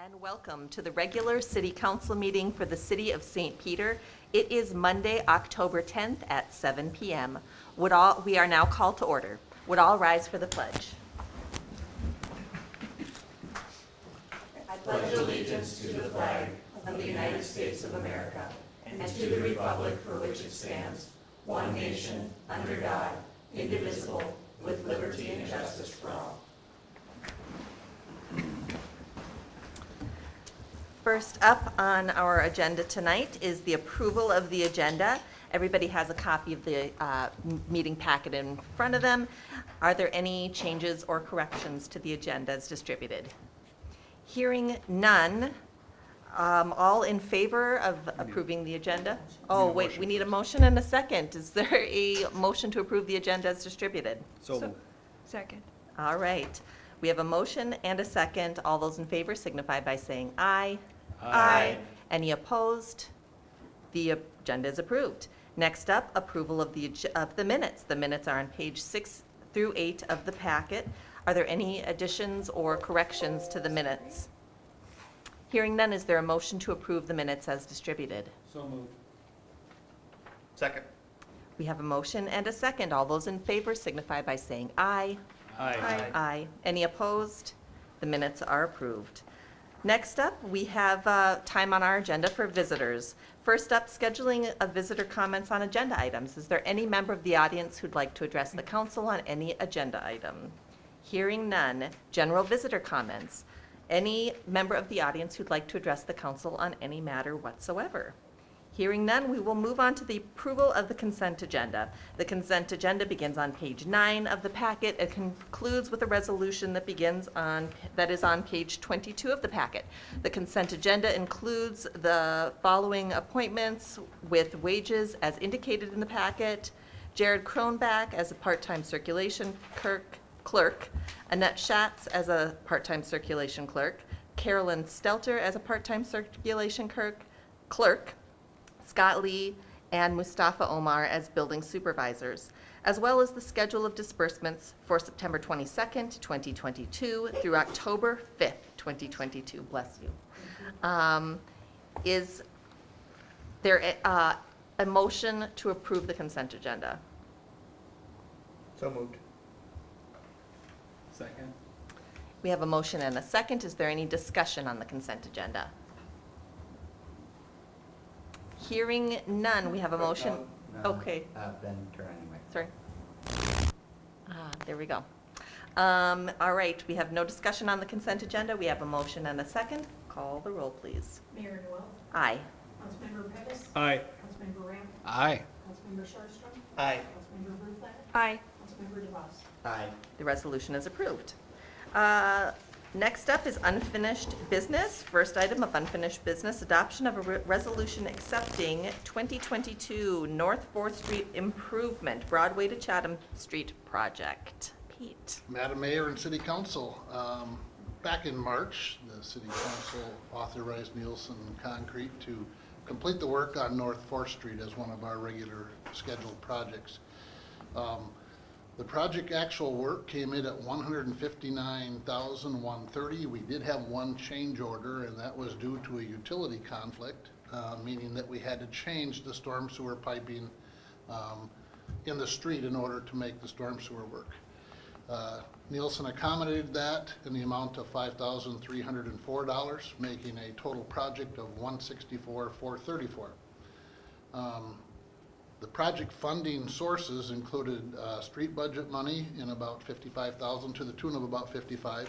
And welcome to the regular City Council meeting for the City of St. Peter. It is Monday, October 10th at 7 p.m. We are now called to order. Would all rise for the pledge? I pledge allegiance to the flag of the United States of America and to the republic for which it stands, one nation, under God, indivisible, with liberty and justice for all. First up on our agenda tonight is the approval of the agenda. Everybody has a copy of the meeting packet in front of them. Are there any changes or corrections to the agenda as distributed? Hearing none, all in favor of approving the agenda? Oh, wait, we need a motion and a second. Is there a motion to approve the agenda as distributed? So Second. All right. We have a motion and a second. All those in favor signify by saying aye. Aye. Any opposed? The agenda is approved. Next up, approval of the minutes. The minutes are on page 6 through 8 of the packet. Are there any additions or corrections to the minutes? Hearing none, is there a motion to approve the minutes as distributed? So moved. Second. We have a motion and a second. All those in favor signify by saying aye. Aye. Aye. Any opposed? The minutes are approved. Next up, we have time on our agenda for visitors. First up, scheduling of visitor comments on agenda items. Is there any member of the audience who'd like to address the council on any agenda item? Hearing none. General visitor comments. Any member of the audience who'd like to address the council on any matter whatsoever? Hearing none, we will move on to the approval of the consent agenda. The consent agenda begins on page 9 of the packet. It concludes with a resolution that is on page 22 of the packet. The consent agenda includes the following appointments with wages as indicated in the packet: Jared Kronbach as a part-time circulation clerk, Annette Schatz as a part-time circulation clerk, Carolyn Stelter as a part-time circulation clerk, Scott Lee and Mustafa Omar as building supervisors, as well as the schedule of disbursements for September 22nd, 2022 through October 5th, 2022. Bless you. Is there a motion to approve the consent agenda? So moved. Second. We have a motion and a second. Is there any discussion on the consent agenda? Hearing none, we have a motion. No, Okay. Ben, turn anyway. Sorry. There we go. All right, we have no discussion on the consent agenda. We have a motion and a second. Call the roll, please. Mayor Noel, Aye. Councilmember Pettis, Aye. Councilmember Ramp, Aye. Councilmember Sharpstrom, Aye. Councilmember Rutherford, Aye. Councilmember DeVos. Aye. The resolution is approved. Next up is unfinished business. First item of unfinished business, adoption of a resolution accepting 2022 North 4th Street Improvement Broadway to Chatham Street project. Pete. Madam Mayor and City Council, back in March, the City Council authorized Nielsen Concrete to complete the work on North 4th Street as one of our regular scheduled projects. The project actual work came in at $159,130. We did have one change order, and that was due to a utility conflict, meaning that we had to change the storm sewer piping in the street in order to make the storm sewer work. Nielsen accommodated that in the amount of $5,304, making a total project of $164,434. The project funding sources included street budget money in about $55,000 to the tune of about $55,000.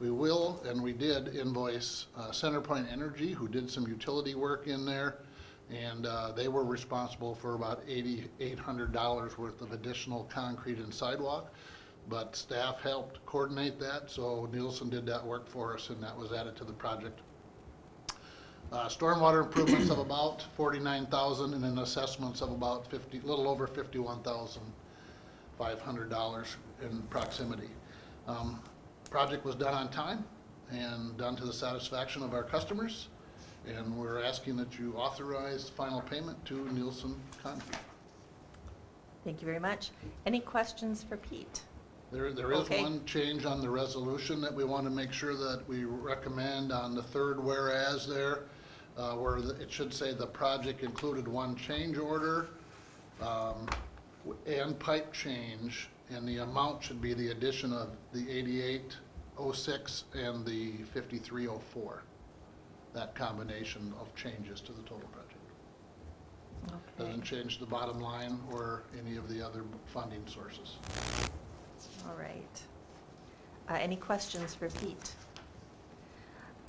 We will, and we did, invoice CenterPoint Energy, who did some utility work in there, and they were responsible for about $8,800 worth of additional concrete and sidewalk, but staff helped coordinate that, so Nielsen did that work for us, and that was added to the project. Stormwater improvements of about $49,000 and then assessments of about little over $51,500 in proximity. Project was done on time and done to the satisfaction of our customers, and we're asking that you authorize final payment to Nielsen Concrete. Thank you very much. Any questions for Pete? There is Okay. one change on the resolution that we want to make sure that we recommend on the third whereas there, where it should say the project included one change order and pipe change, and the amount should be the addition of the 8806 and the 5304. That combination of changes to the total project. Okay. Doesn't change the bottom line or any of the other funding sources. All right. Any questions for Pete?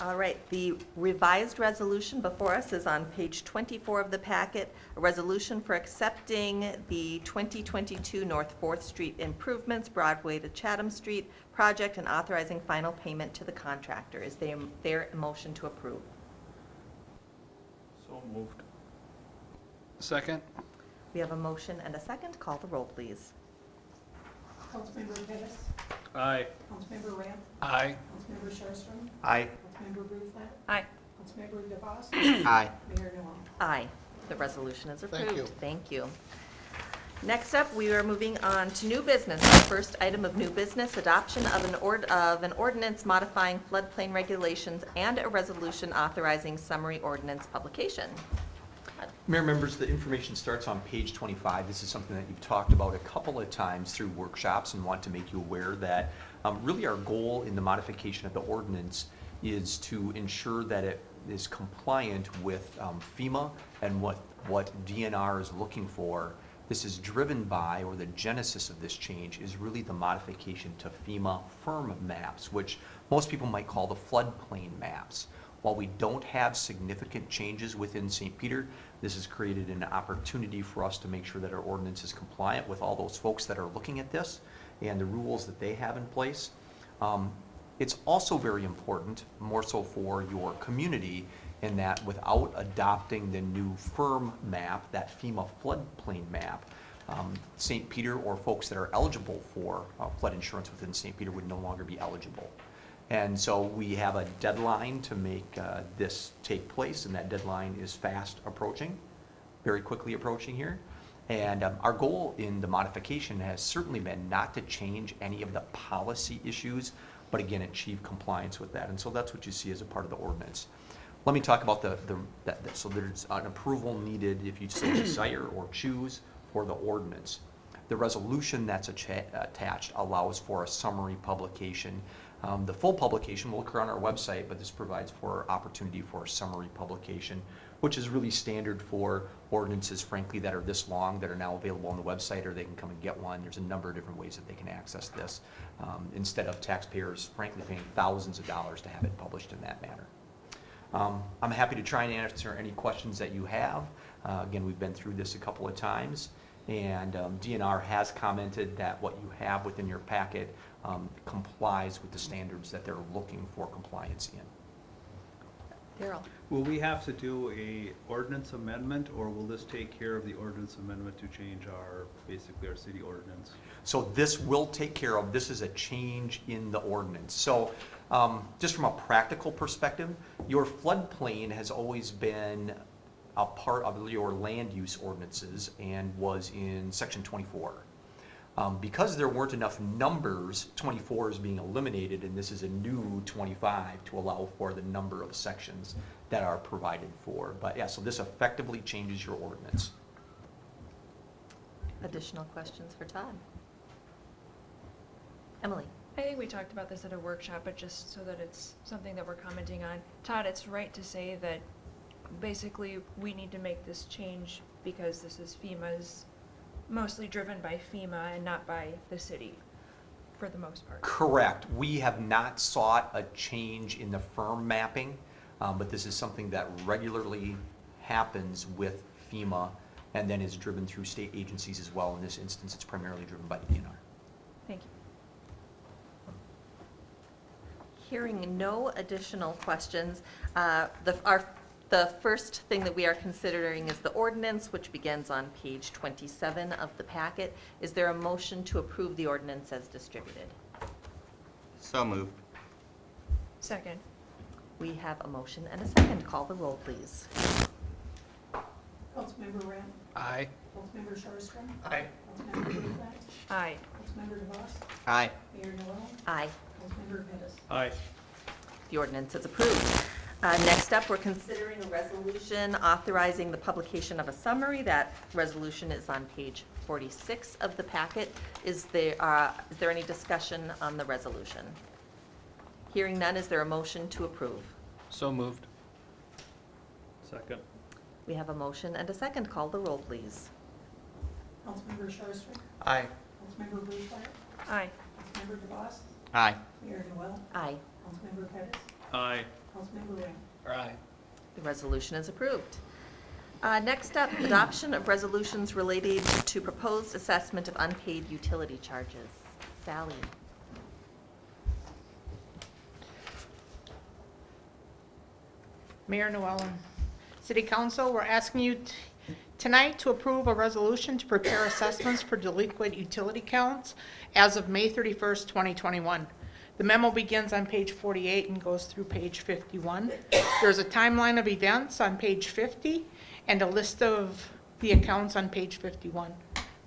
All right, the revised resolution before us is on page 24 of the packet, a resolution for accepting the 2022 North 4th Street improvements, Broadway to Chatham Street project, and authorizing final payment to the contractor. Is there a motion to approve? So moved. Second? We have a motion and a second. Call the roll, please. Councilmember Pettis, Aye. Councilmember Ramp, Aye. Councilmember Sharpston, Aye. Councilmember Bruflat, Aye. Councilmember DeVos, Aye. Mayor Noel. Aye. The resolution is approved. Thank you. Thank you. Next up, we are moving on to new business. Our first item of new business, adoption of an ordinance modifying floodplain regulations and a resolution authorizing summary ordinance publication. Mayor, members, the information starts on page 25. This is something that you've talked about a couple of times through workshops, and want to make you aware that really our goal in the modification of the ordinance is to ensure that it is compliant with FEMA and what DNR is looking for. This is driven by, or the genesis of this change is really the modification to FEMA firm maps, which most people might call the floodplain maps. While we don't have significant changes within St. Peter, this has created an opportunity for us to make sure that our ordinance is compliant with all those folks that are looking at this and the rules that they have in place. It's also very important, more so for your community, in that without adopting the new firm map, that FEMA floodplain map, St. Peter or folks that are eligible for flood insurance within St. Peter would no longer be eligible. And so we have a deadline to make this take place, and that deadline is fast approaching, very quickly approaching here. And our goal in the modification has certainly been not to change any of the policy issues, but again, achieve compliance with that. And so that's what you see as a part of the ordinance. Let me talk about so there's an approval needed if you so desire or choose for the ordinance. The resolution that's attached allows for a summary publication. The full publication will occur on our website, but this provides for opportunity for a summary publication, which is really standard for ordinances, frankly, that are this long, that are now available on the website, or they can come and get one. There's a number of different ways that they can access this, instead of taxpayers, frankly, paying thousands of dollars to have it published in that manner. I'm happy to try and answer any questions that you have. Again, we've been through this a couple of times, and DNR has commented that what you have within your packet complies with the standards that they're looking for compliance in. Daryl. Will we have to do a ordinance amendment, or will this take care of the ordinance amendment to change basically our city ordinance? So this will take care of, this is a change in the ordinance. So just from a practical perspective, your floodplain has always been a part of your land use ordinances and was in section 24. Because there weren't enough numbers, 24 is being eliminated, and this is a new 25 to allow for the number of sections that are provided for. But yeah, so this effectively changes your ordinance. Additional questions for Todd? Emily? I think we talked about this at a workshop, but just so that it's something that we're commenting on. Todd, it's right to say that basically we need to make this change because this is FEMA's, mostly driven by FEMA and not by the city, for the most part. Correct. We have not sought a change in the firm mapping, but this is something that regularly happens with FEMA and then is driven through state agencies as well. In this instance, it's primarily driven by the DNR. Thank you. Hearing no additional questions, the first thing that we are considering is the ordinance, which begins on page 27 of the packet. Is there a motion to approve the ordinance as distributed? So moved. Second. We have a motion and a second. Call the roll, please. Councilmember Ramp, Aye. Councilmember Sharpston, Aye. Councilmember Bruflat, Aye. Councilmember DeVos, Aye. Mayor Noel, Aye. Councilmember Pettis. Aye. The ordinance is approved. Next up, we're considering a resolution authorizing the publication of a summary. That resolution is on page 46 of the packet. Is there any discussion on the resolution? Hearing none, is there a motion to approve? So moved. Second. We have a motion and a second. Call the roll, please. Councilmember Sherstrom, Aye. Councilmember Bluefler, Aye. Councilmember DeVos, Aye. Mayor Noel, Aye. Councilmember Pettis, Aye. Councilmember Ram. Aye. The resolution is approved. Next up, adoption of resolutions related to proposed assessment of unpaid utility charges. Sally. Mayor Noel and City Council, we're asking you tonight to approve a resolution to prepare assessments for delinquent utility counts as of May 31st, 2021. The memo begins on page 48 and goes through page 51. There's a timeline of events on page 50 and a list of the accounts on page 51.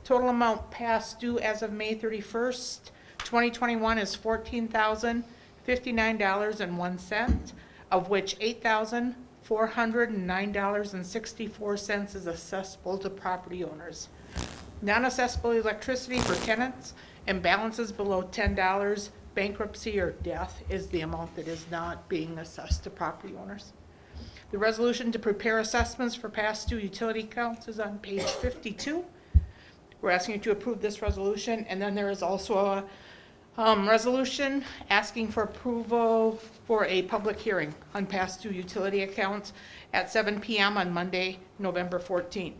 Total amount past due as of May 31st, 2021 is $14,059.01, of which $8,409.64 is assessable to property owners. Non-assessable electricity for tenants and balances below $10, bankruptcy or death is the amount that is not being assessed to property owners. The resolution to prepare assessments for past due utility accounts is on page 52. We're asking you to approve this resolution, and then there is also a resolution asking for approval for a public hearing on past due utility accounts at 7 p.m. on Monday, November 14th.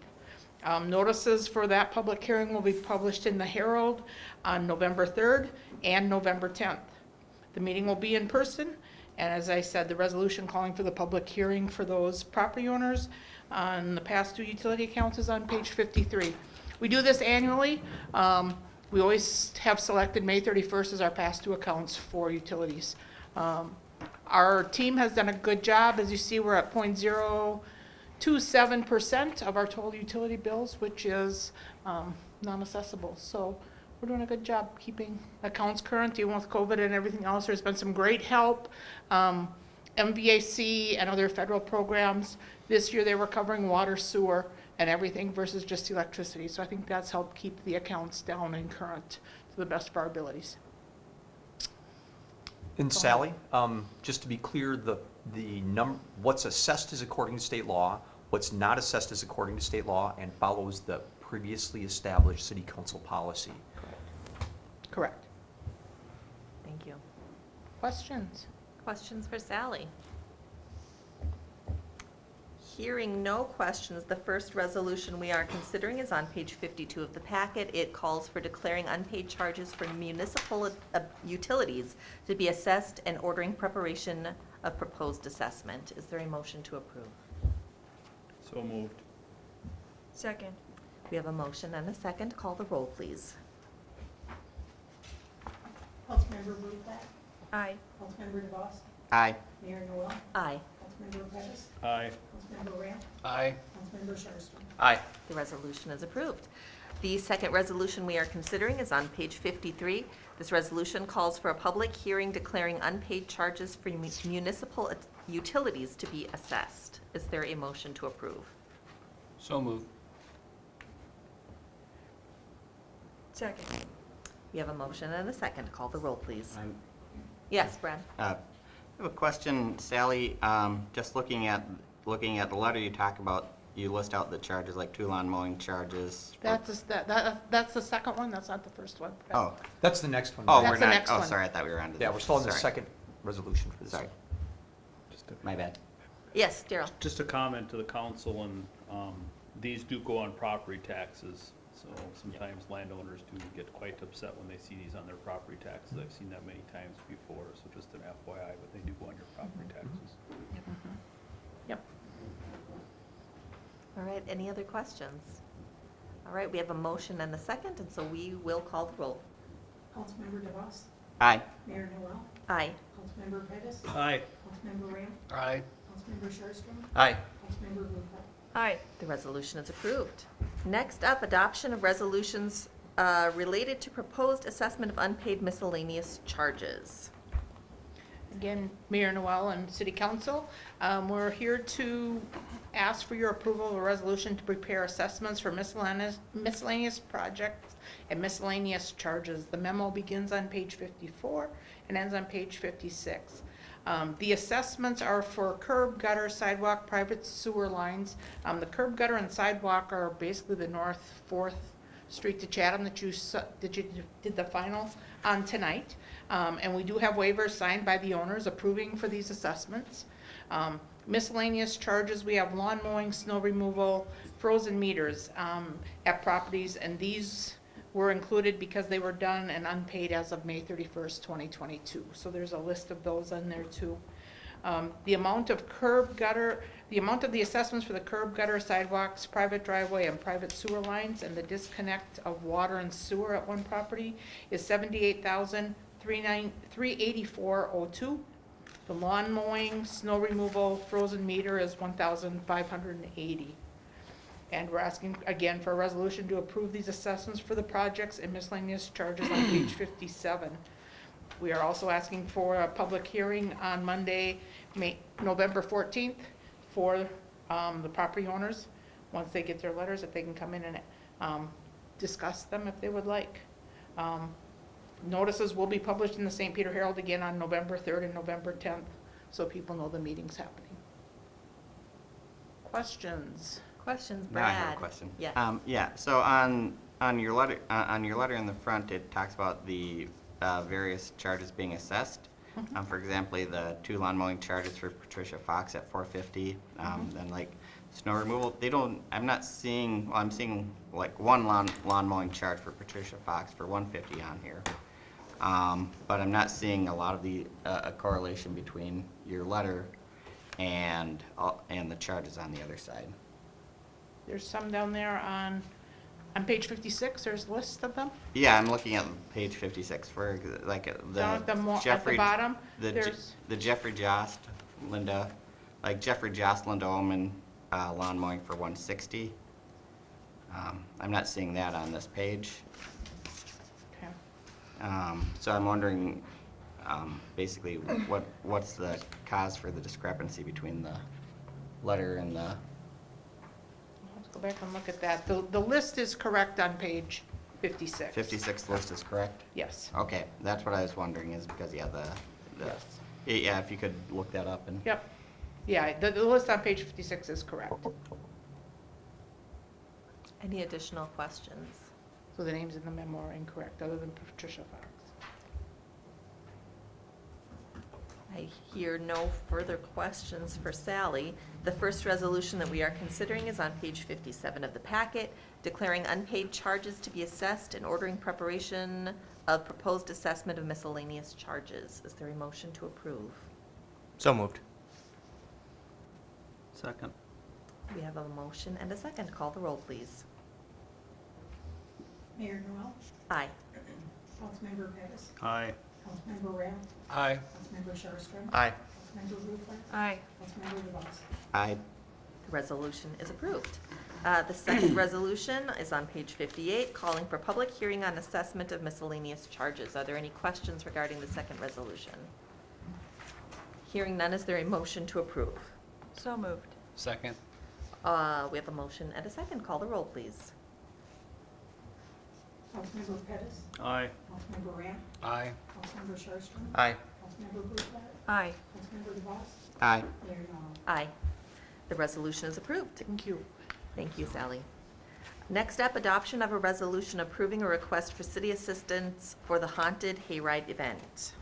Notices for that public hearing will be published in the Herald on November 3rd and November 10th. The meeting will be in person, and as I said, the resolution calling for the public hearing for those property owners on the past due utility accounts is on page 53. We do this annually. We always have selected May 31st as our past due accounts for utilities. Our team has done a good job. As you see, we're at 0.027% of our total utility bills, which is non-assessable. So we're doing a good job keeping accounts current, even with COVID and everything else. There's been some great help. MVAC and other federal programs. This year they were covering water, sewer, and everything versus just electricity. So I think that's helped keep the accounts down and current to the best of our abilities. And Sally, just to be clear, what's assessed is according to state law, what's not assessed is according to state law, and follows the previously established city council policy. Correct. Thank you. Questions? Questions for Sally? Hearing no questions, the first resolution we are considering is on page 52 of the packet. It calls for declaring unpaid charges for municipal utilities to be assessed and ordering preparation of proposed assessment. Is there a motion to approve? So moved. Second. We have a motion and a second. Call the roll, please. Councilmember Bluefler, Aye. Councilmember DeVos, Aye. Mayor Noel, Aye. Councilmember Pettis, Aye. Councilmember Ram, Aye. Councilmember Sherstrom. Aye. The resolution is approved. The second resolution we are considering is on page 53. This resolution calls for a public hearing declaring unpaid charges for municipal utilities to be assessed. Is there a motion to approve? So moved. Second. We have a motion and a second. Call the roll, please. Yes, Brad? I have a question, Sally. Just looking at the letter you talk about, you list out the charges like two lawn mowing charges. That's the second one. That's not the first one. Oh, That's the next one. oh, That's we're the not, next oh, one. sorry, I thought we were on to Yeah, we're still on the sorry. second resolution for this. Sorry, my bad. Yes, Daryl? Just a comment to the council, and these do go on property taxes. So sometimes landowners do get quite upset when they see these on their property taxes. I've seen that many times before, so just an FYI, but they do go on your property taxes. Yep. All right, any other questions? All right, we have a motion and a second, and so we will call the roll. Councilmember DeVos, Aye. Mayor Noel, Aye. Councilmember Pettis, Aye. Councilmember Ram, Aye. Councilmember Sherstrom, Aye. Councilmember Bluefler. Aye. The resolution is approved. Next up, adoption of resolutions related to proposed assessment of unpaid miscellaneous charges. Again, Mayor Noel and City Council, we're here to ask for your approval of a resolution to prepare assessments for miscellaneous projects and miscellaneous charges. The memo begins on page 54 and ends on page 56. The assessments are for curb, gutter, sidewalk, private sewer lines. The curb, gutter, and sidewalk are basically the North 4th Street to Chatham that you did the final on tonight. And we do have waivers signed by the owners approving for these assessments. Miscellaneous charges, we have lawn mowing, snow removal, frozen meters at properties, and these were included because they were done and unpaid as of May 31st, 2022. So there's a list of those on there too. The amount of the amount of the assessments for the curb, gutter, sidewalks, private driveway, and private sewer lines, and the disconnect of water and sewer at one property is $78,384.02. The lawn mowing, snow removal, frozen meter is $1,580. And we're asking again for a resolution to approve these assessments for the projects and miscellaneous charges on page 57. We are also asking for a public hearing on Monday, November 14th for the property owners. Once they get their letters, if they can come in and discuss them if they would like. Notices will be published in the St. Peter Herald again on November 3rd and November 10th, so people know the meeting's happening. Questions? Questions, Now I Brad? have a question. Yes. Yeah, so on your letter in the front, it talks about the various charges being assessed. For example, the 2 lawn mowing charges for Patricia Fox at $450. Then like snow removal, I'm not seeing, well, I'm seeing like 1 lawn mowing charge for Patricia Fox for $150 on here. But I'm not seeing a lot of a correlation between your letter and the charges on the other side. There's some down there on page 56, there's a list of them. Yeah, I'm looking at page 56 for like Down at the Jeffrey, bottom, the there's, Jeffrey Jost, Linda Omen lawn mowing for $160. I'm not seeing that on this page. okay. So I'm wondering, basically, what's the cause for the discrepancy between the letter and the? Let's go back and look at that. The list is correct on page 56. 56 list is correct? Yes. Okay, that's what I was wondering, is because, yeah, Yes. yeah, if you could look that up and. Yep. Yeah, the list on page 56 is correct. Any additional questions? So the names in the memo are incorrect, other than Patricia Fox. I hear no further questions for Sally. The first resolution that we are considering is on page 57 of the packet, declaring unpaid charges to be assessed and ordering preparation of proposed assessment of miscellaneous charges. Is there a motion to approve? So moved. Second. We have a motion and a second. Call the roll, please. Mayor Noel, Aye. Councilmember Pettis, Aye. Councilmember Ram, Aye. Councilmember Sharpstra, Aye. Councilmember Ruther, Aye. Councilmember DeVos. Aye. The resolution is approved. The second resolution is on page 58, calling for public hearing on assessment of miscellaneous charges. Are there any questions regarding the second resolution? Hearing none, is there a motion to approve? So moved. Second. We have a motion and a second. Call the roll, please. Councilmember Pettis, Aye. Councilmember Ram, Aye. Councilmember Sharpstra, Aye. Councilmember Ruther, Aye. Councilmember DeVos, Aye. Mayor Noel. Aye. The resolution is approved. Thank you. Thank you, Sally. Next up, adoption of a resolution approving a request for city assistance for the Haunted Hayride event.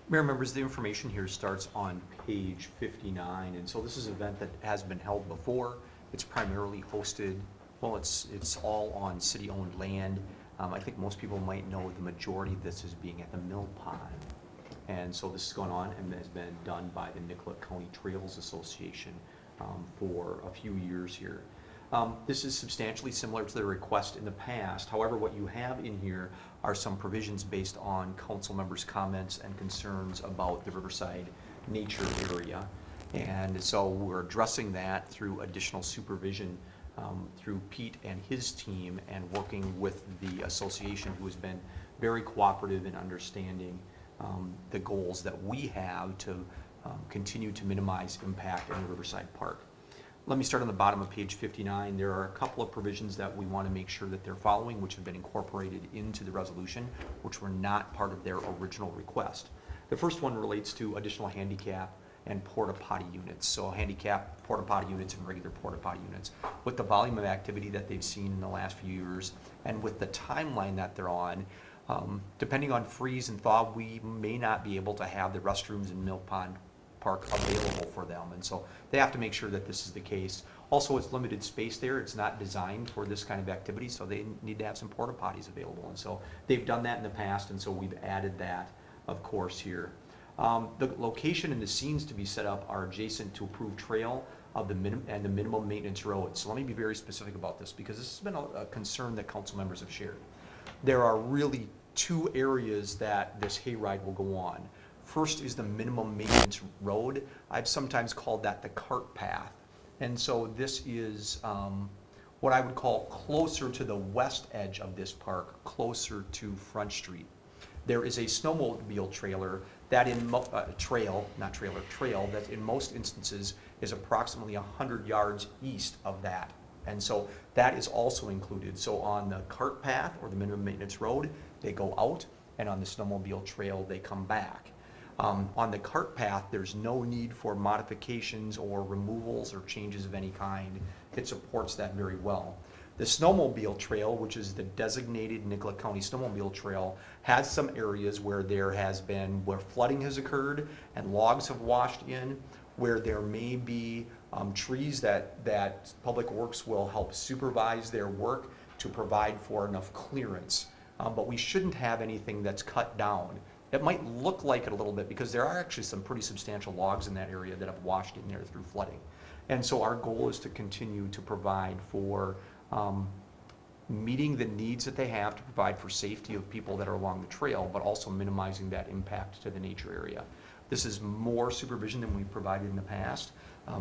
Mayor members, the information here starts on page 59, and so this is an event that has been held before. It's primarily hosted, well, it's all on city-owned land. I think most people might know the majority of this is being at the Mill Pond. And so this is going on and has been done by the Nicollet County Trails Association for a few years here. This is substantially similar to the request in the past. However, what you have in here are some provisions based on council members' comments and concerns about the Riverside nature area. And so we're addressing that through additional supervision through Pete and his team and working with the association, who has been very cooperative in understanding the goals that we have to continue to minimize impact in Riverside Park. Let me start on the bottom of page 59. There are a couple of provisions that we want to make sure that they're following, which have been incorporated into the resolution, which were not part of their original request. The first one relates to additional handicap and porta potty units. So handicap porta potty units and regular porta potty units. With the volume of activity that they've seen in the last few years and with the timeline that they're on, depending on freeze and thaw, we may not be able to have the restrooms in Mill Pond Park available for them. And so they have to make sure that this is the case. Also, it's limited space there. It's not designed for this kind of activity, so they need to have some porta potties available. And so they've done that in the past, and so we've added that, of course, here. The location and the scenes to be set up are adjacent to approved trail of the minimum maintenance road. So let me be very specific about this, because this has been a concern that council members have shared. There are really two areas that this hayride will go on. First is the minimum maintenance road. I've sometimes called that the cart path. And so this is what I would call closer to the west edge of this park, closer to Front Street. There is a snowmobile trailer that trail that in most instances is approximately 100 yards east of that. And so that is also included. So on the cart path or the minimum maintenance road, they go out, and on the snowmobile trail, they come back. On the cart path, there's no need for modifications or removals or changes of any kind. It supports that very well. The snowmobile trail, which is the designated Nicollet County Snowmobile Trail, has some areas where where flooding has occurred and logs have washed in, where there may be trees that Public Works will help supervise their work to provide for enough clearance. But we shouldn't have anything that's cut down. It might look like it a little bit because there are actually some pretty substantial logs in that area that have washed in there through flooding. And so our goal is to continue to provide for meeting the needs that they have to provide for safety of people that are along the trail, but also minimizing that impact to the nature area. This is more supervision than we've provided in the past.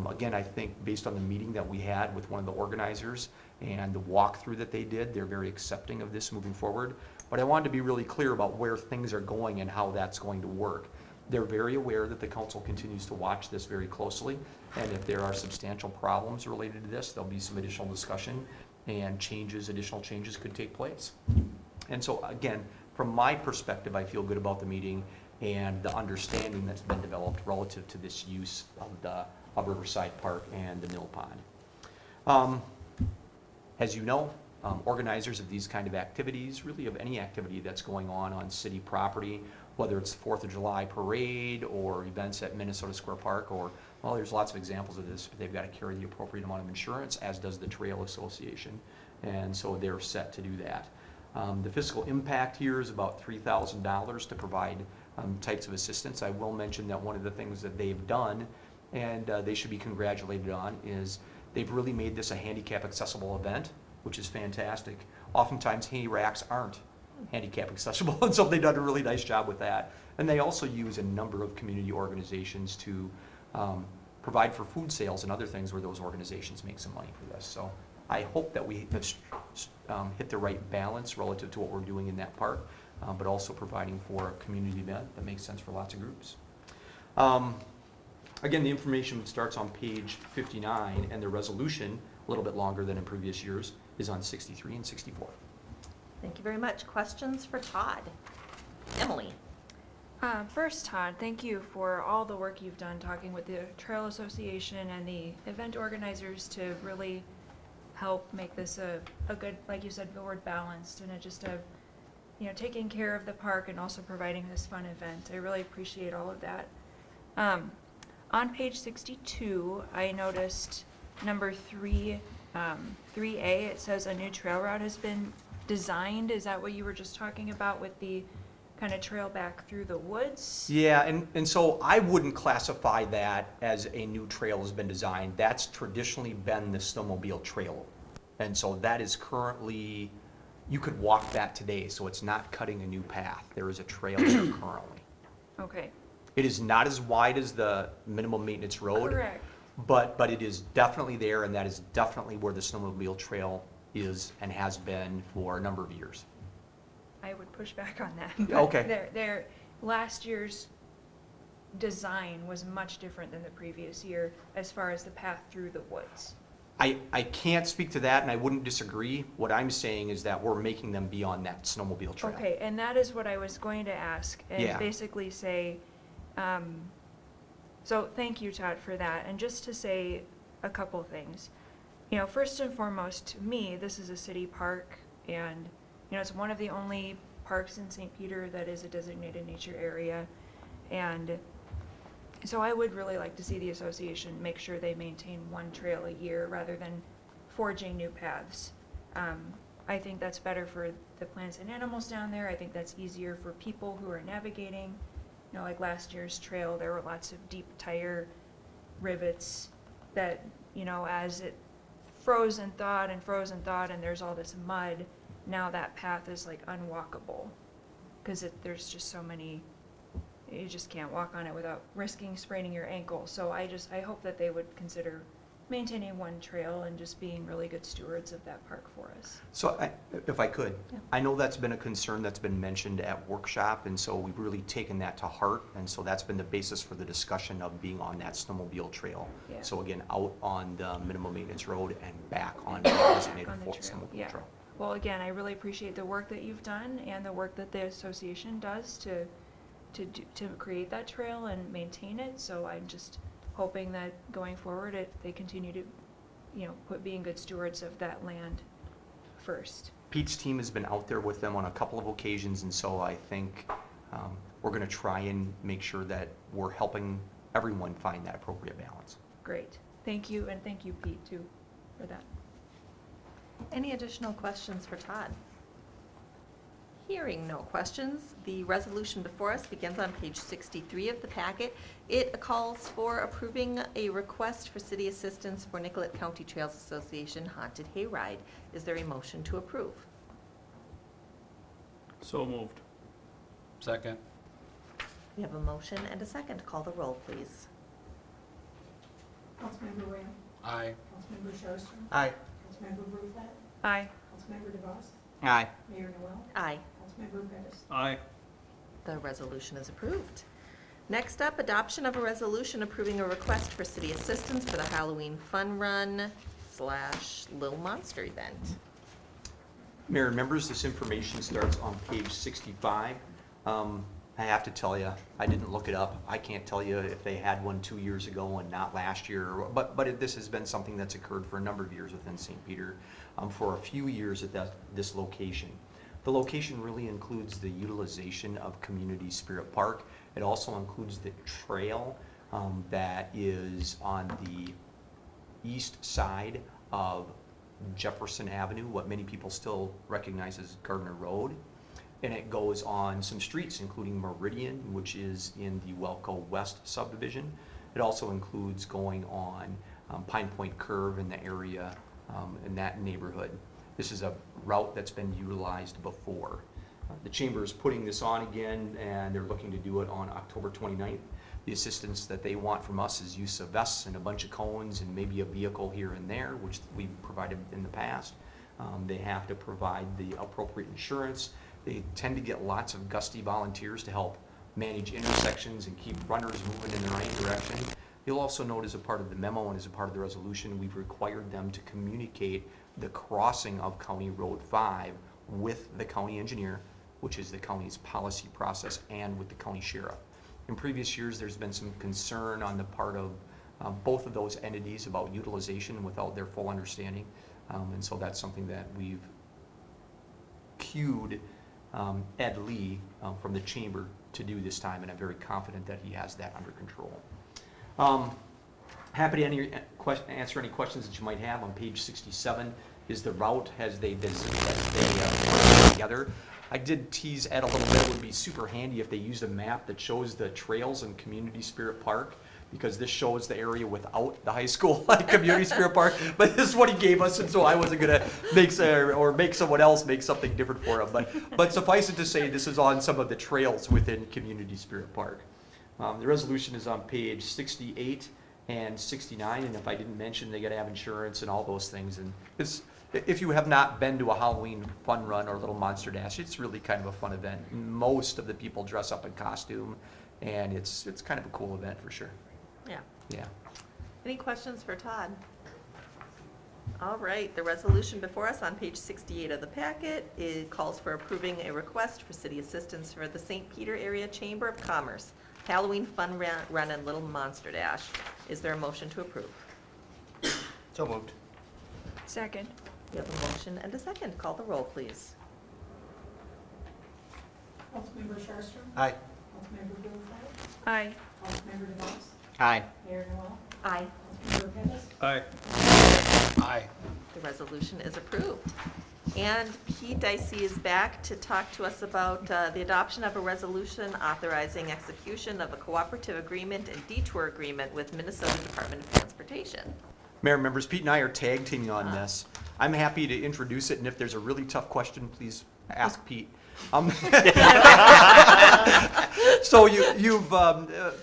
Again, I think based on the meeting that we had with one of the organizers and the walkthrough that they did, they're very accepting of this moving forward. But I wanted to be really clear about where things are going and how that's going to work. They're very aware that the council continues to watch this very closely, and if there are substantial problems related to this, there'll be some additional discussion and additional changes could take place. And so again, from my perspective, I feel good about the meeting and the understanding that's been developed relative to this use of Riverside Park and the Mill Pond. As you know, organizers of these kind of activities, really of any activity that's going on city property, whether it's the 4th of July parade or events at Minnesota Square Park, or, well, there's lots of examples of this, but they've got to carry the appropriate amount of insurance, as does the Trail Association, and so they're set to do that. The fiscal impact here is about $3,000 to provide types of assistance. I will mention that one of the things that they've done, and they should be congratulated on, is they've really made this a handicap accessible event, which is fantastic. Oftentimes hay racks aren't handicap accessible, and so they've done a really nice job with that. And they also use a number of community organizations to provide for food sales and other things where those organizations make some money for this. So I hope that we have hit the right balance relative to what we're doing in that park, but also providing for a community event that makes sense for lots of groups. Again, the information starts on page 59, and the resolution, a little bit longer than in previous years, is on 63 and 64. Thank you very much. Questions for Todd? Emily? First, Todd, thank you for all the work you've done talking with the Trail Association and the event organizers to really help make this a good, like you said, the word balanced, and taking care of the park and also providing this fun event. I really appreciate all of that. On page 62, I noticed number 3, 3A, it says a new trail route has been designed. Is that what you were just talking about with the kind of trail back through the woods? Yeah, and so I wouldn't classify that as a new trail has been designed. That's traditionally been the Snowmobile Trail. And so that is currently, you could walk that today, so it's not cutting a new path. There is a trail there currently. Okay. It is not as wide as the minimum maintenance road. Correct. But it is definitely there, and that is definitely where the Snowmobile Trail is and has been for a number of years. I would push back on that. Okay. Their last year's design was much different than the previous year as far as the path through the woods. I can't speak to that, and I wouldn't disagree. What I'm saying is that we're making them be on that Snowmobile Trail. Okay, and that is what I was going to ask, and Yeah. basically say, so thank you, Todd, for that, and just to say a couple things. You know, first and foremost, to me, this is a city park, and, you know, it's one of the only parks in St. Peter that is a designated nature area, and so I would really like to see the association make sure they maintain one trail a year rather than forging new paths. I think that's better for the plants and animals down there. I think that's easier for people who are navigating. You know, like last year's trail, there were lots of deep tire rivets that, you know, as it froze and thawed and there's all this mud, now that path is like unwalkable because there's just so many, you just can't walk on it without risking spraining your ankle. So I hope that they would consider maintaining one trail and just being really good stewards of that park for us. So if I could, Yeah. I know that's been a concern that's been mentioned at workshop, and so we've really taken that to heart, and so that's been the basis for the discussion of being on that Snowmobile Trail. Yeah. So again, out on the minimum maintenance road and back on the designated On the trail, Snowmobile yeah. Trail. Well, again, I really appreciate the work that you've done and the work that the association does to create that trail and maintain it. So I'm just hoping that going forward, they continue to, you know, being good stewards of that land first. Pete's team has been out there with them on a couple of occasions, and so I think we're going to try and make sure that we're helping everyone find that appropriate balance. Great. Thank you, and thank you, Pete, too, for that. Any additional questions for Todd? Hearing no questions, the resolution before us begins on page 63 of the packet. It calls for approving a request for city assistance for Nicollet County Trails Association Haunted Hayride. Is there a motion to approve? So moved. Second. We have a motion and a second. Call the roll, please. Councilmember Ram, Aye. Councilmember Sharpster, Aye. Councilmember Bruflat, Aye. Councilmember DeVos, Aye. Mayor Noel, Aye. Councilmember Pettis. Aye. The resolution is approved. Next up, adoption of a resolution approving a request for city assistance for the Halloween Fun Run / Little Monster event. Mayor and members, this information starts on page 65. I have to tell you, I didn't look it up. I can't tell you if they had one 2 years ago and not last year, but this has been something that's occurred for a number of years within St. Peter, for a few years at this location. The location really includes the utilization of Community Spirit Park. It also includes the trail that is on the east side of Jefferson Avenue, what many people still recognize as Gardner Road. And it goes on some streets, including Meridian, which is in the Welco West subdivision. It also includes going on Pine Point Curve in the area in that neighborhood. This is a route that's been utilized before. The chamber is putting this on again, and they're looking to do it on October 29th. The assistance that they want from us is use of vests and a bunch of cones and maybe a vehicle here and there, which we've provided in the past. They have to provide the appropriate insurance. They tend to get lots of gusty volunteers to help manage intersections and keep runners moving in the right direction. You'll also note as a part of the memo and as a part of the resolution, we've required them to communicate the crossing of County Road 5 with the county engineer, which is the county's policy process, and with the county sheriff. In previous years, there's been some concern on the part of both of those entities about utilization without their full understanding. And so that's something that we've cued Ed Lee from the chamber to do this time, and I'm very confident that he has that under control. Happy to answer any questions that you might have. On page 67 is the route as they put it together. I did tease Ed a little bit. It would be super handy if they used a map that shows the trails in Community Spirit Park, because this shows the area without the high school at Community Spirit Park. But this is what he gave us, and so I wasn't going to make someone else make something different for him. But suffice it to say, this is on some of the trails within Community Spirit Park. The resolution is on page 68, and 69, and if I didn't mention, they gotta have insurance and all those things, and if you have not been to a Halloween fun run or Little Monster Dash, it's really kind of a fun event. Most of the people dress up in costume, and it's kind of a cool event for sure. Yeah. Yeah. Any questions for Todd? All right, the resolution before us on page 68 of the packet, it calls for approving a request for city assistance for the St. Peter Area Chamber of Commerce Halloween Fun Run and Little Monster Dash. Is there a motion to approve? So moved. Second. We have a motion and a second. Call the roll, please. Councilmember Sharpston? Aye. Councilmember Bowe? Aye. Councilmember DeVos? Aye. Mayor Noel? Aye. Councilmember Pettis? Aye. Aye. The resolution is approved. And Pete, I see, is back to talk to us about the adoption of a resolution authorizing execution of a cooperative agreement and detour agreement with Minnesota Department of Transportation. Mayor, members, Pete and I are tag teaming on this. I'm happy to introduce it, and if there's a really tough question, please ask Pete. So you've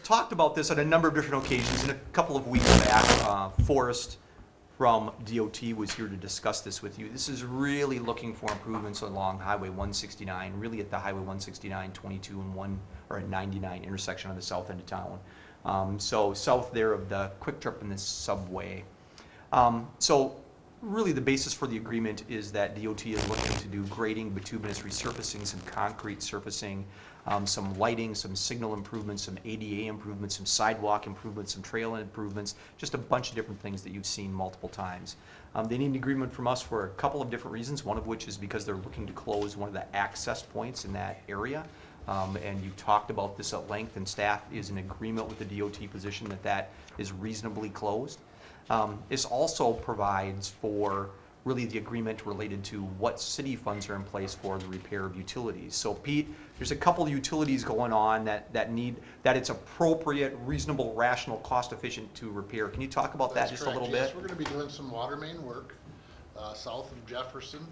talked about this on a number of different occasions, and a couple of weeks back, Forrest from DOT was here to discuss this with you. This is really looking for improvements along Highway 169, really at the Highway 169, 22, and 99 intersection on the south end of town. So south there of the Quick Trip and the subway. So really the basis for the agreement is that DOT is looking to do grading, bituminous resurfacing, some concrete surfacing, some lighting, some signal improvements, some ADA improvements, some sidewalk improvements, some trail improvements, just a bunch of different things that you've seen multiple times. They need an agreement from us for a couple of different reasons, one of which is because they're looking to close one of the access points in that area. And you talked about this at length, and staff is in agreement with the DOT position that that is reasonably closed. This also provides for really the agreement related to what city funds are in place for the repair of utilities. So Pete, there's a couple of utilities going on that it's appropriate, reasonable, rational, cost efficient to repair. Can you talk about that just a little Yes, bit? we're gonna be doing some water main work, south of Jefferson,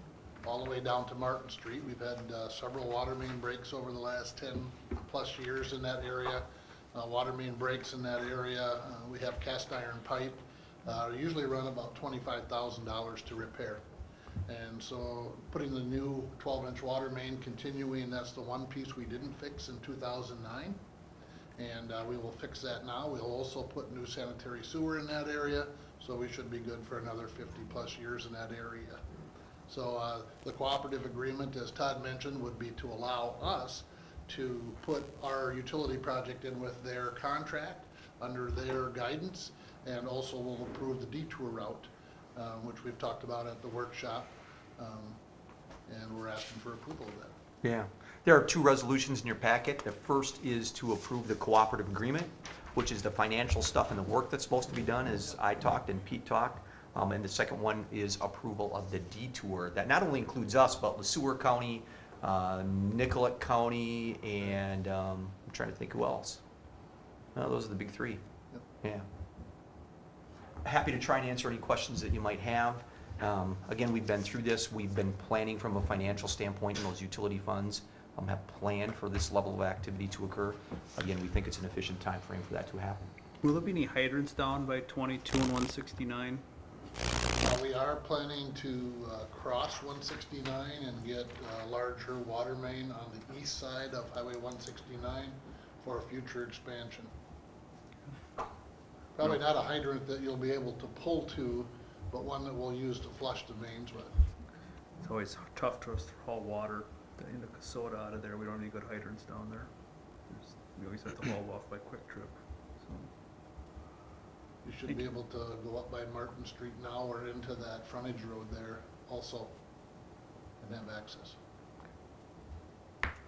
all the way down to Martin Street. We've had several water main breaks over the last 10+ years in that area. Water main breaks in that area. We have cast iron pipe. Usually run about $25,000 to repair. And so putting the new 12-inch water main continuing, that's the one piece we didn't fix in 2009. And we will fix that now. We'll also put new sanitary sewer in that area, so we should be good for another 50+ years in that area. So the cooperative agreement, as Todd mentioned, would be to allow us to put our utility project in with their contract under their guidance, and also will approve the detour route, which we've talked about at the workshop, and we're asking for approval of that. Yeah. There are two resolutions in your packet. The first is to approve the cooperative agreement, which is the financial stuff and the work that's supposed to be done, as I talked and Pete talked. And the second one is approval of the detour. That not only includes us, but LeSueur County, Nicollet County, and I'm trying to think who else. No, those are the big three. Yep. Yeah. Happy to try and answer any questions that you might have. Again, we've been through this. We've been planning from a financial standpoint, and those utility funds have planned for this level of activity to occur. Again, we think it's an efficient time frame for that to happen. Will there be any hydrants down by 22 and 169? We are planning to cross 169 and get a larger water main on the east side of Highway 169 for future expansion. Probably not a hydrant that you'll be able to pull to, but one that we'll use to flush the mains with. It's always tough to haul water into soda out of there. We don't have any good hydrants down there. We always have to haul off by Quick Trip. So. You should be able to go up by Martin Street now or into that frontage road there also and have access.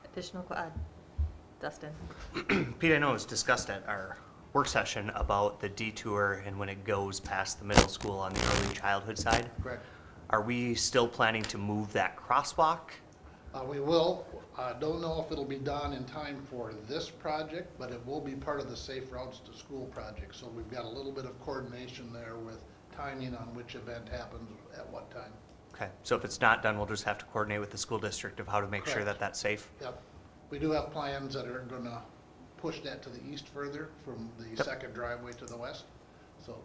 Additional, Dustin? Pete, I know it was discussed at our work session about the detour and when it goes past the middle school on the early childhood side. Correct. Are we still planning to move that crosswalk? We will. Don't know if it'll be done in time for this project, but it will be part of the Safe Routes to School project. So we've got a little bit of coordination there with timing on which event happens at what time. Okay, so if it's not done, we'll just have to coordinate with the school district of how to make sure Correct. that that's safe. Yep. We do have plans that are gonna push that to the east further from the second driveway to the west. So,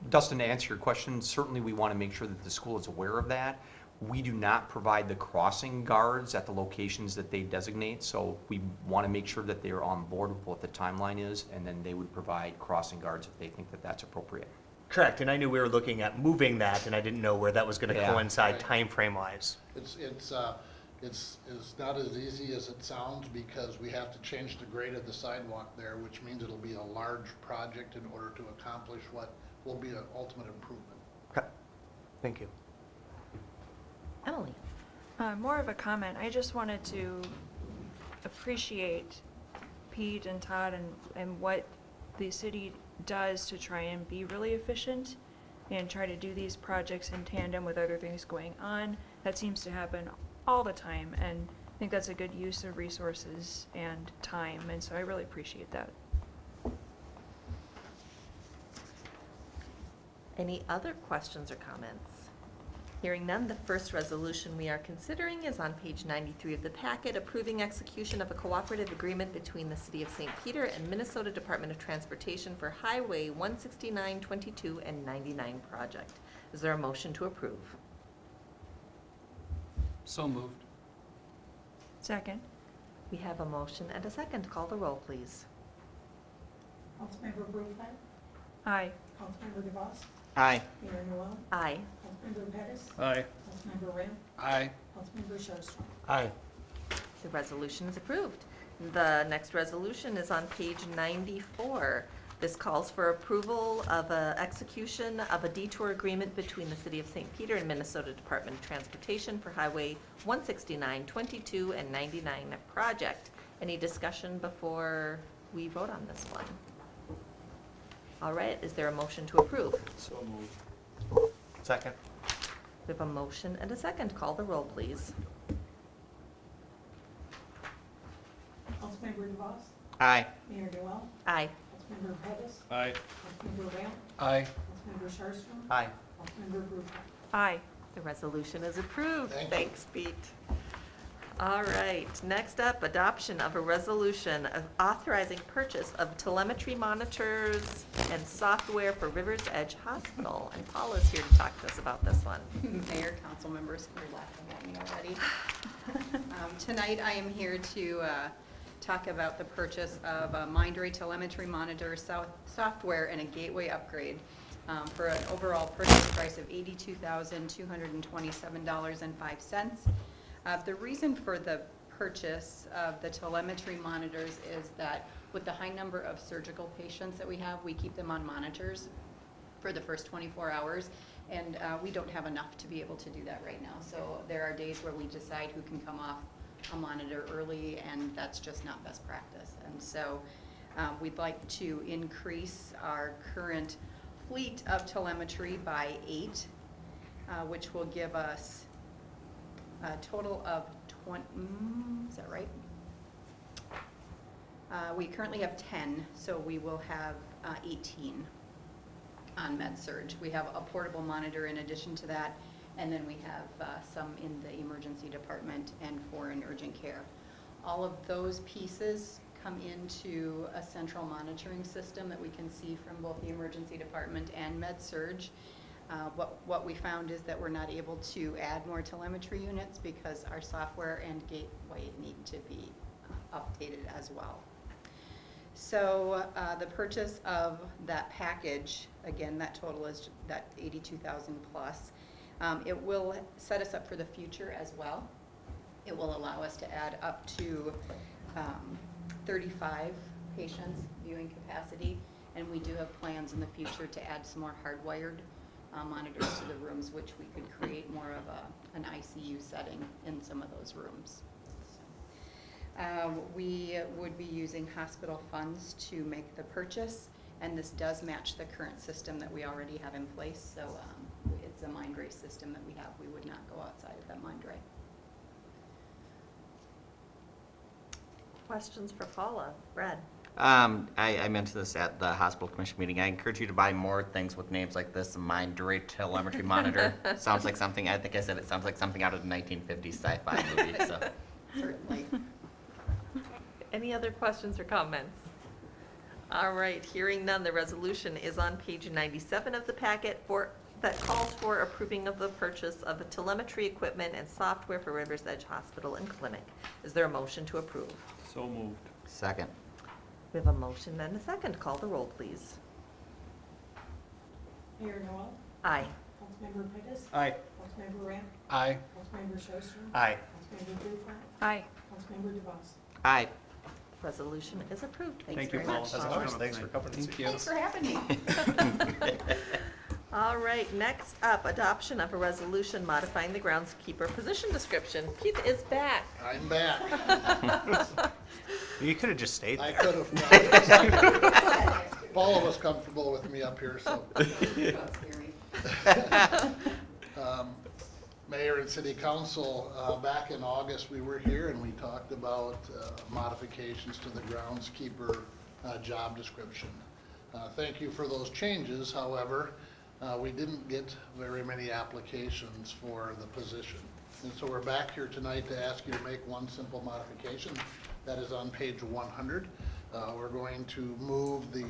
Dustin, to answer your question, certainly we want to make sure that the school is aware of that. We do not provide the crossing guards at the locations that they designate, so we want to make sure that they're on board with what the timeline is, and then they would provide crossing guards if they think that that's appropriate. Correct, and I knew we were looking at moving that, and I didn't know where that was gonna Yeah. coincide Right. time frame wise. it's not as easy as it sounds because we have to change the grade of the sidewalk there, which means it'll be a large project in order to accomplish what will be an ultimate improvement. Okay, thank you. Emily? More of a comment. I just wanted to appreciate Pete and Todd and what the city does to try and be really efficient and try to do these projects in tandem with other things going on. That seems to happen all the time, and I think that's a good use of resources and time, and so I really appreciate that. Any other questions or comments? Hearing none, the first resolution we are considering is on page 93 of the packet, approving execution of a cooperative agreement between the City of St. Peter and Minnesota Department of Transportation for Highway 169, 22, and 99 project. Is there a motion to approve? So moved. Second. We have a motion and a second. Call the roll, please. Councilmember Brufeld, Aye. Councilmember DeVos, Aye. Mayor Noel, Aye. Councilmember Pettis, Aye. Councilmember Ram, Aye. Councilmember Sharpstra. Aye. The resolution is approved. The next resolution is on page 94. This calls for approval of a execution of a detour agreement between the City of St. Peter and Minnesota Department of Transportation for Highway 169, 22, and 99 project. Any discussion before we vote on this one? All right, is there a motion to approve? So moved. Second. We have a motion and a second. Call the roll, please. Councilmember DeVos, Aye. Mayor Noel, Aye. Councilmember Pettis, Aye. Councilmember Ram, Aye. Councilmember Sharpstra, Aye. Councilmember Brufeld. Aye. The resolution is approved. Thank you. Thanks, Pete. All right, next up, adoption of a resolution of authorizing purchase of telemetry monitors and software for Rivers Edge Hospital. And Paula's here to talk to us about this one. Mayor, council members, you're laughing at me already. Tonight, I am here to talk about the purchase of a Mindray telemetry monitor software and a gateway upgrade for an overall purchase price of $82,227.05. The reason for the purchase of the telemetry monitors is that with the high number of surgical patients that we have, we keep them on monitors for the first 24 hours, and we don't have enough to be able to do that right now. So there are days where we decide who can come off a monitor early, and that's just not best practice. And so we'd like to increase our current fleet of telemetry by 8, which will give us a total of 20, is that right? We currently have 10, so we will have 18 on med-surg. We have a portable monitor in addition to that, and then we have some in the emergency department and for an urgent care. All of those pieces come into a central monitoring system that we can see from both the emergency department and med-surg. What we found is that we're not able to add more telemetry units because our software and gateway need to be updated as well. So the purchase of that package, again, that total is that 82,000 plus. It will set us up for the future as well. It will allow us to add up to 35 patients viewing capacity, and we do have plans in the future to add some more hardwired monitors to the rooms, which we could create more of an ICU setting in some of those rooms. We would be using hospital funds to make the purchase, and this does match the current system that we already have in place, so it's a Mindray system that we have. We would not go outside of that Mindray. Questions for Paula? Brad? I mentioned this at the hospital commission meeting. I encourage you to buy more things with names like this. Mindray telemetry monitor sounds like something. I think I said it sounds like something out of a 1950s sci-fi movie. So, Certainly. Any other questions or comments? All right, hearing none, the resolution is on page 97 of the packet that calls for approving of the purchase of the telemetry equipment and software for Rivers Edge Hospital and Clinic. Is there a motion to approve? So moved. Second. We have a motion and a second. Call the roll, please. Mayor Noel, Aye. Councilmember Pettis, Aye. Councilmember Ramp, Aye. Councilmember Sharpston, Aye. Councilmember Blueflat, Aye. Councilmember DeVos. Aye. Resolution is approved. Thanks Thank you, very Paul. much. As always, thanks for coming. Thank you. Thanks for having me. All right, next up, adoption of a resolution modifying the groundskeeper position description. Keith is back. I'm back. You could have just stayed I there. could have. Paula was comfortable with me up here, so. Mayor and City Council, back in August, we were here and we talked about modifications to the groundskeeper job description. Thank you for those changes. However, we didn't get very many applications for the position. And so we're back here tonight to ask you to make one simple modification. That is on page 100. We're going to move the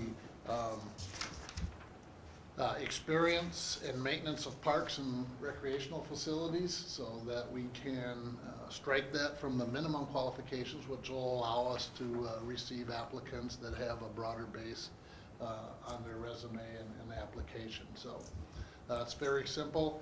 experience and maintenance of parks and recreational facilities so that we can strike that from the minimum qualifications, which will allow us to receive applicants that have a broader base on their resume and application. So it's very simple,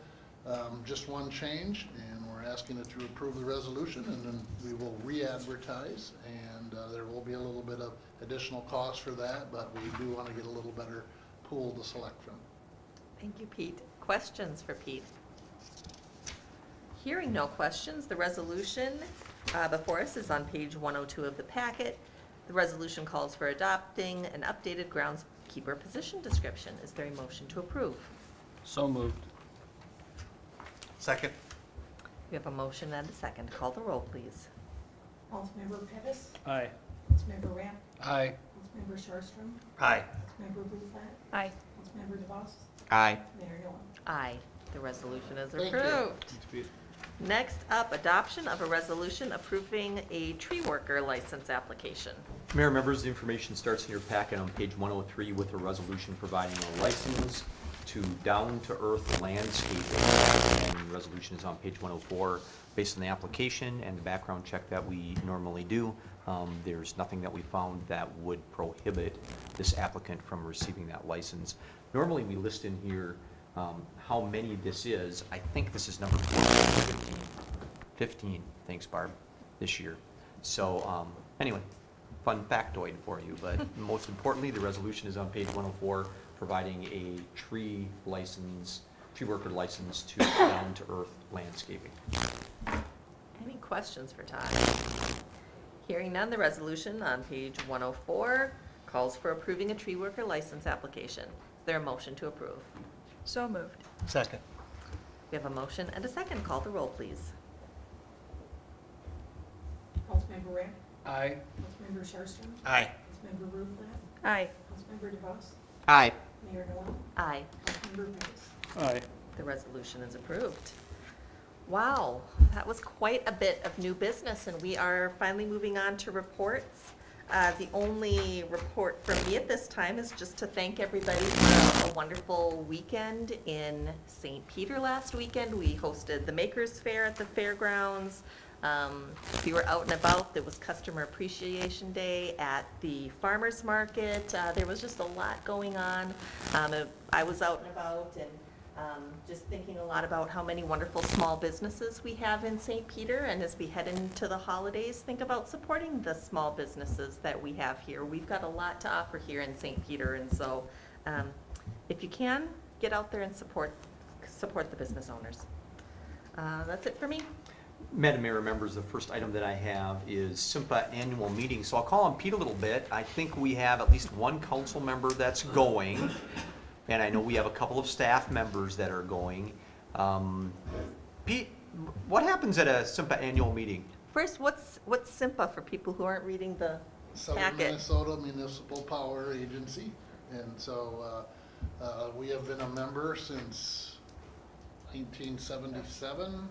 just one change, and we're asking it to approve the resolution, and then we will re-advertise, and there will be a little bit of additional cost for that, but we do want to get a little better pool to select from. Thank you, Pete. Questions for Pete? Hearing no questions, the resolution before us is on page 102 of the packet. The resolution calls for adopting an updated groundskeeper position description. Is there a motion to approve? So moved. Second. We have a motion and a second. Call the roll, please. Councilmember Pettis, Aye. Councilmember Ramp, Aye. Councilmember Sharpston, Aye. Councilmember Blueflat, Aye. Councilmember DeVos, Aye. Mayor Noel. Aye. The resolution is Thank you. approved. Thanks, Pete. Next up, adoption of a resolution approving a tree worker license application. Mayor, members, the information starts in your packet on page 103 with a resolution providing a license to down-to-earth landscaping. And the resolution is on page 104. Based on the application and the background check that we normally do, there's nothing that we found that would prohibit this applicant from receiving that license. Normally, we list in here how many this is. I think this is number 15. 15, thanks Barb, this year. So anyway, fun factoid for you, but most importantly, the resolution is on page 104, providing a tree worker license to down-to-earth landscaping. Any questions for Todd? Hearing none, the resolution on page 104 calls for approving a tree worker license application. Is there a motion to approve? So moved. Second. We have a motion and a second. Call the roll, please. Councilmember Ramp, Aye. Councilmember Sharpston, Aye. Councilmember Blueflat, Aye. Councilmember DeVos, Aye. Mayor Noel, Aye. Councilmember Pettis. Aye. The resolution is approved. Wow, that was quite a bit of new business, and we are finally moving on to reports. The only report from me at this time is just to thank everybody for a wonderful weekend in St. Peter last weekend. We hosted the Makers Fair at the fairgrounds. We were out and about. There was Customer Appreciation Day at the Farmers Market. There was just a lot going on. I was out and about and just thinking a lot about how many wonderful small businesses we have in St. Peter, and as we head into the holidays, think about supporting the small businesses that we have here. We've got a lot to offer here in St. Peter, and so if you can, get out there and support the business owners. That's it for me. Madam Mayor, members, the first item that I have is SIMPA annual meeting. So I'll call on Pete a little bit. I think we have at least one council member that's going. And I know we have a couple of staff members that are going. Pete, what happens at a SIMPA annual meeting? First, what's SIMPA for people who aren't reading the Southern packet? Minnesota Municipal Power Agency, and so we have been a member since 1977,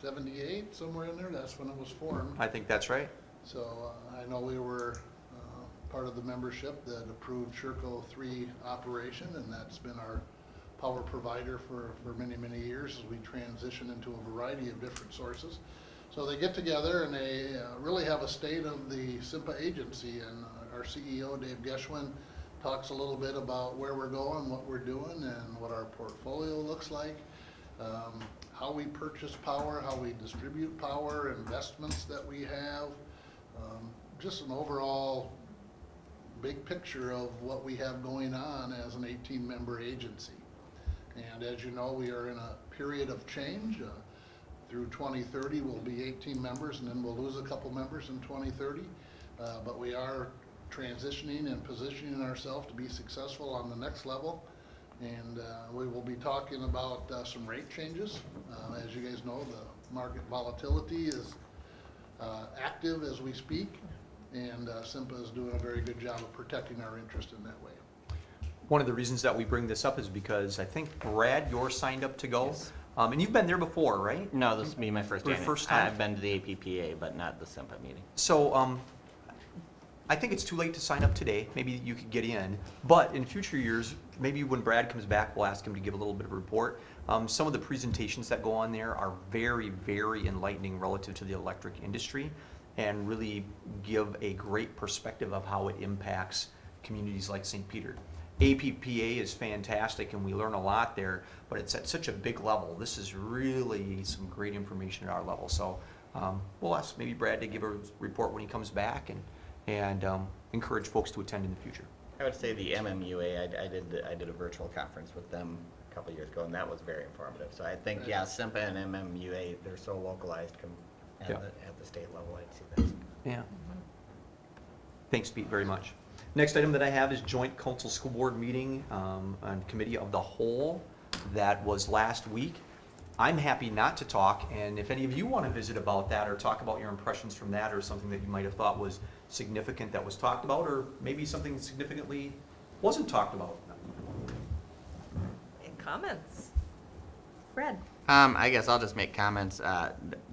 78, somewhere in there. That's when it was formed. I think that's right. So I know we were part of the membership that approved Sherco 3 operation, and that's been our power provider for many, many years as we transition into a variety of different sources. So they get together and they really have a state of the SIMPA agency, and our CEO, Dave Geschwin, talks a little bit about where we're going, what we're doing, and what our portfolio looks like, how we purchase power, how we distribute power, investments that we have, just an overall big picture of what we have going on as an 18-member agency. And as you know, we are in a period of change. Through 2030, we'll be 18 members, and then we'll lose a couple members in 2030. But we are transitioning and positioning ourselves to be successful on the next level. And we will be talking about some rate changes. As you guys know, the market volatility is active as we speak, and SIMPA is doing a very good job of protecting our interest in that way. One of the reasons that we bring this up is because I think, Brad, you're signed up to go. Yes. And you've been there before, right? No, this will be my first Your time. first time? I've been to the APPA, but not the SIMPA meeting. So, I think it's too late to sign up today. Maybe you could get in. But in future years, maybe when Brad comes back, we'll ask him to give a little bit of a report. Some of the presentations that go on there are very, very enlightening relative to the electric industry and really give a great perspective of how it impacts communities like St. Peter. APPA is fantastic and we learn a lot there, but it's at such a big level. This is really some great information at our level. So we'll ask maybe Brad to give a report when he comes back and encourage folks to attend in the future. I would say the MMUA, I did a virtual conference with them a couple years ago, and that was very informative. So I think, yeah, SIMPA and MMUA, they're so localized at the state level. I'd see that. Yeah. Thanks, Pete, very much. Next item that I have is joint council school board meeting on committee of the whole. That was last week. I'm happy not to talk, and if any of you want to visit about that or talk about your impressions from that or something that you might have thought was significant that was talked about, or maybe something significantly wasn't talked about. Any comments? Brad? I guess I'll just make comments,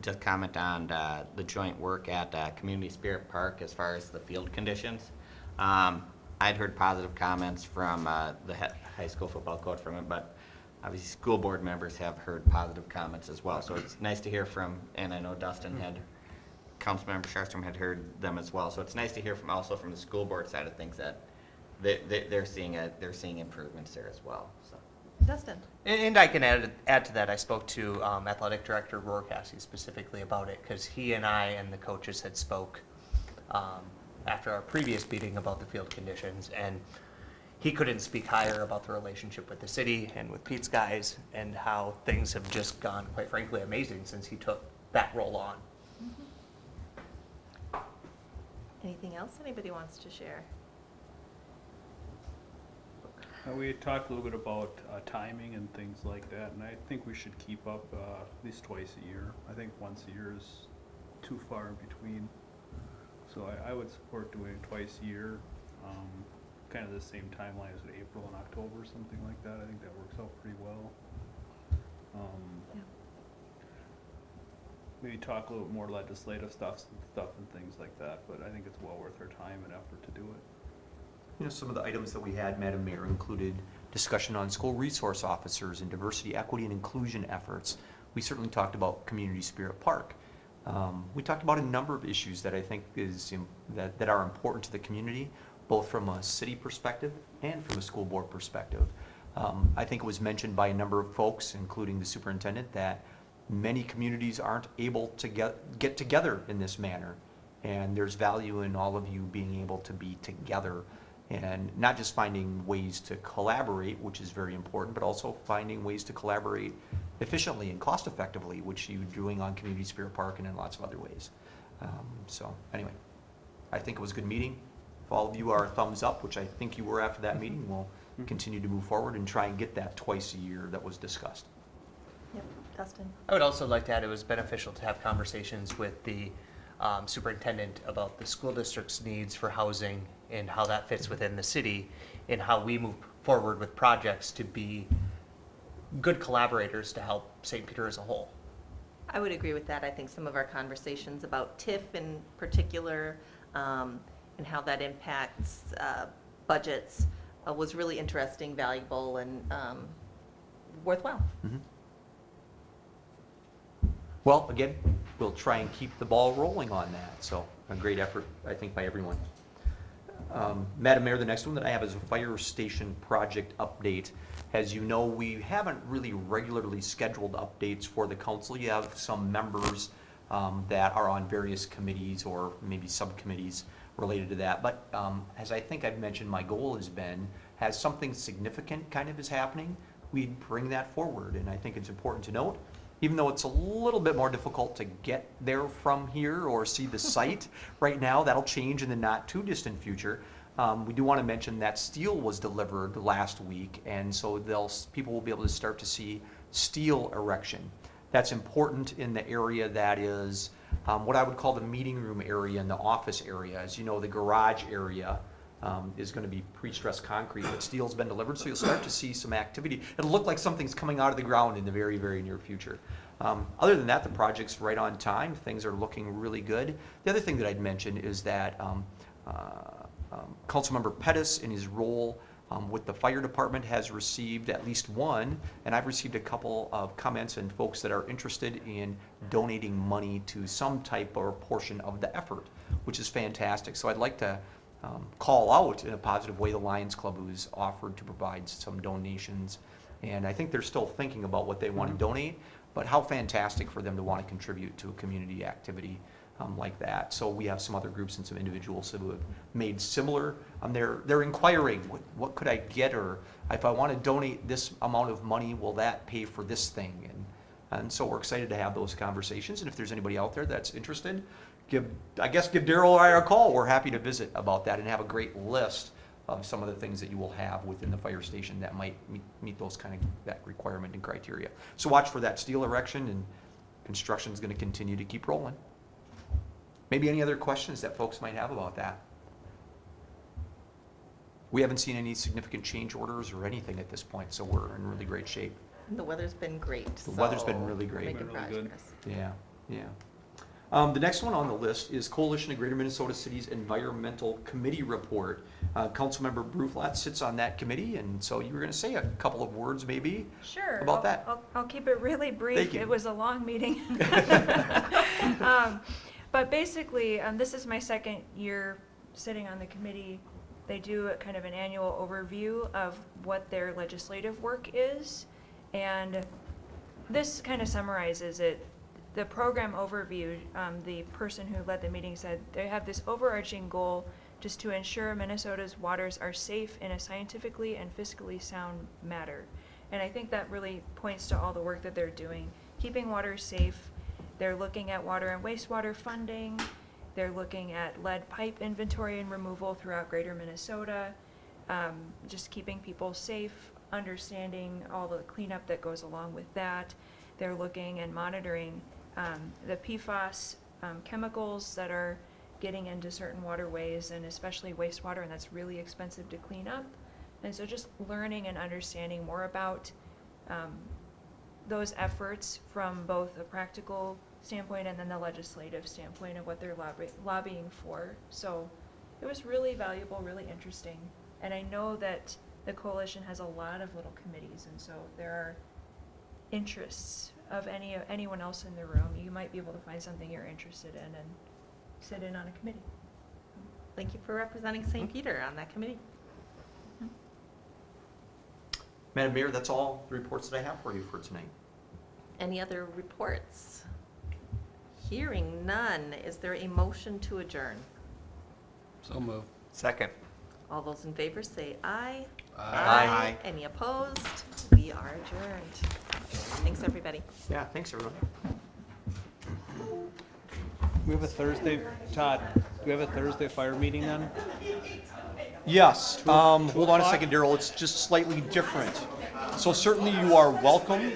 just comment on the joint work at Community Spirit Park as far as the field conditions. I'd heard positive comments from the high school football coach from it, but obviously school board members have heard positive comments as well. So it's nice to hear from, and I know Dustin had, Councilmember Sharstrom had heard them as well. So it's nice to hear from also from the school board side of things that they're seeing improvements there as well. So. Dustin? And I can add to that. I spoke to Athletic Director Roar Cassie specifically about it because he and I and the coaches had spoke after our previous meeting about the field conditions, and he couldn't speak higher about the relationship with the city and with Pete's guys and how things have just gone, quite frankly, amazing since he took that role on. Anything else anybody wants to share? We had talked a little bit about timing and things like that, and I think we should keep up at least twice a year. I think once a year is too far in between. So I would support doing it twice a year, kind of the same timeline as April and October, something like that. I think that works out pretty well. Yeah. Maybe talk a little bit more legislative stuff and things like that, but I think it's well worth our time and effort to do it. You know, some of the items that we had, Madam Mayor, included discussion on school resource officers and diversity, equity, and inclusion efforts. We certainly talked about Community Spirit Park. We talked about a number of issues that I think that are important to the community, both from a city perspective and from a school board perspective. I think it was mentioned by a number of folks, including the superintendent, that many communities aren't able to get together in this manner. And there's value in all of you being able to be together and not just finding ways to collaborate, which is very important, but also finding ways to collaborate efficiently and cost effectively, which you're doing on Community Spirit Park and in lots of other ways. So anyway, I think it was a good meeting. If all of you are thumbs up, which I think you were after that meeting, we'll continue to move forward and try and get that twice a year that was discussed. Yep. Dustin? I would also like to add it was beneficial to have conversations with the superintendent about the school district's needs for housing and how that fits within the city and how we move forward with projects to be good collaborators to help St. Peter as a whole. I would agree with that. I think some of our conversations about TIF in particular, and how that impacts budgets was really interesting, valuable, and worthwhile. Mhm. Well, again, we'll try and keep the ball rolling on that, so a great effort, I think, by everyone. Madam Mayor, the next one that I have is a fire station project update. As you know, we haven't really regularly scheduled updates for the council. You have some members that are on various committees or maybe subcommittees related to that. But as I think I've mentioned, my goal has been, as something significant kind of is happening, we'd bring that forward. And I think it's important to note, even though it's a little bit more difficult to get there from here or see the site right now, that'll change in the not too distant future. We do want to mention that steel was delivered last week, and so people will be able to start to see steel erection. That's important in the area that is what I would call the meeting room area and the office area. As you know, the garage area is going to be pre-stressed concrete, but steel's been delivered, so you'll start to see some activity. It'll look like something's coming out of the ground in the very, very near future. Other than that, the project's right on time. Things are looking really good. The other thing that I'd mention is that Councilmember Pettis, in his role with the fire department, has received at least one, and I've received a couple of comments and folks that are interested in donating money to some type or portion of the effort, which is fantastic. So I'd like to call out in a positive way the Lions Club, who's offered to provide some donations, and I think they're still thinking about what they want to donate, but how fantastic for them to want to contribute to a community activity like that. So we have some other groups and some individuals who have made similar, they're inquiring, what could I get, or if I want to donate this amount of money, will that pay for this thing? And so we're excited to have those conversations, and if there's anybody out there that's interested, give Daryl or I a call. We're happy to visit about that and have a great list of some of the things that you will have within the fire station that might meet those that requirement and criteria. So watch for that steel erection, and construction is going to continue to keep rolling. Maybe any other questions that folks might have about that? We haven't seen any significant change orders or anything at this point, so we're in really great shape. The weather's been great. The weather's been really great. Making Been really good. progress. Yeah. The next one on the list is Coalition of Greater Minnesota Cities Environmental Committee Report. Councilmember Bruflat sits on that committee, and so you were going to say a couple of words maybe Sure. about that. I'll keep it really brief. Thank you. It was a long meeting. But basically, this is my second year sitting on the committee. They do kind of an annual overview of what their legislative work is, and this kind of summarizes it. The program overview, the person who led the meeting said they have this overarching goal just to ensure Minnesota's waters are safe in a scientifically and fiscally sound manner. And I think that really points to all the work that they're doing. Keeping water safe, they're looking at water and wastewater funding, they're looking at lead pipe inventory and removal throughout greater Minnesota, just keeping people safe, understanding all the cleanup that goes along with that. They're looking and monitoring the PFAS chemicals that are getting into certain waterways and especially wastewater, and that's really expensive to clean up. And so just learning and understanding more about those efforts from both a practical standpoint and then the legislative standpoint of what they're lobbying for. So it was really valuable, really interesting. And I know that the coalition has a lot of little committees, and so there are interests of anyone else in the room. You might be able to find something you're interested in and sit in on a committee. Thank you for representing St. Peter on that committee. Madam Mayor, that's all the reports that I have for you for tonight. Any other reports? Hearing none, is there a motion to adjourn? So move. Second. All those in favor say aye. Aye. Any opposed? We are adjourned. Thanks, everybody. Yeah, thanks everyone. We have a Thursday, Todd, do we have a Thursday fire meeting then? Yes, hold on a second, Daryl, it's just slightly different. So certainly you are welcome